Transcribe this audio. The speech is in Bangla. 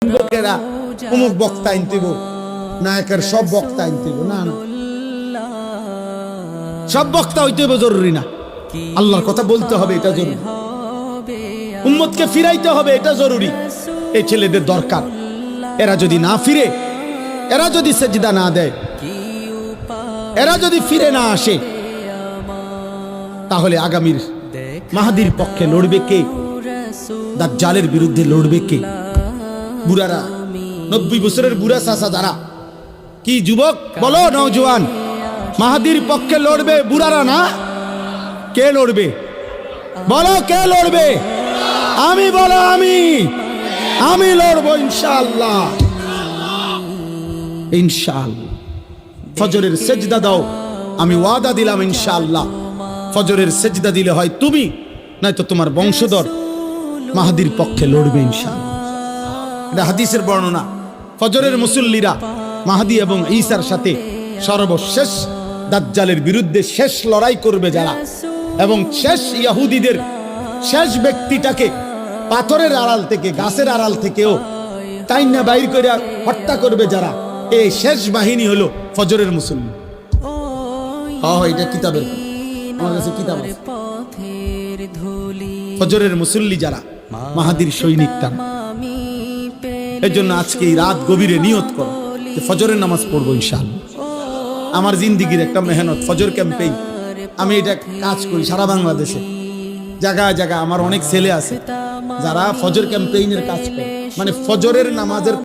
লোকেরা অমুক বক্তা আনতেব, নায়কের সব বক্তা আনতেব, না না, সব বক্তা হইতে জরুরি না। আল্লাহর কথা বলতে হবে, এটা জরুরি। উম্মতকে ফিরাইতে হবে, এটা জরুরি। এই ছেলেদের দরকার। এরা যদি না ফিরে, এরা যদি সেজদা না দেয়, এরা যদি ফিরে না আসে, তাহলে আগামীর মাহাদির পক্ষে লড়বে কে? দাজ্জালের বিরুদ্ধে লড়বে কে? বুড়ারা, 90 বছরের বুড়া চাচা যারা, কি যুবক বলো, নওজোয়ান, মাহাদির পক্ষে লড়বে বুড়ারা না? কে লড়বে বলো, কে লড়বে? আমি বলো, আমি লড়বো ইনশাআল্লাহ, ইনশাআল্লাহ। ফজরের সেজদা দাও, আমি ওয়াদা দিলাম ইনশাআল্লাহ ফজরের সেজদা দিলে হয় তুমি, নয়তো তোমার বংশধর মাহাদির পক্ষে লড়বে ইনশাআল্লাহ। এটা হাদিসের বর্ণনা। ফজরের মুসল্লিরা মাহাদি এবং ঈসার সাথে সর্বশেষ দাজ্জালের বিরুদ্ধে শেষ লড়াই করবে যারা, এবং শেষ ইহুদিদের শেষ ব্যক্তিটাকে পাথরের আড়াল থেকে, গাছের আড়াল থেকেও তাইন্না বাইর করে হত্যা করবে যারা, এই শেষ বাহিনী হলো ফজরের মুসল্লি। এটা কিতাবের, আমার কাছে কিতাব আছে। ফজরের মুসল্লি যারা মাহাদির সৈনিক, তারা এর জন্য আজকে এই রাত গভীরে নিয়ত করো যে ফজরের নামাজ পড়বো ইনশাআল্লাহ। আমার জিন্দিগির একটা মেহনত, ফজর ক্যাম্পেইন। আমি এটা কাজ করি সারা বাংলাদেশে, জায়গায় জায়গায়। আমার অনেক ছেলে আছে যারা ফজর ক্যাম্পেইনের কাজ করে, মানে ফজরের নামাজের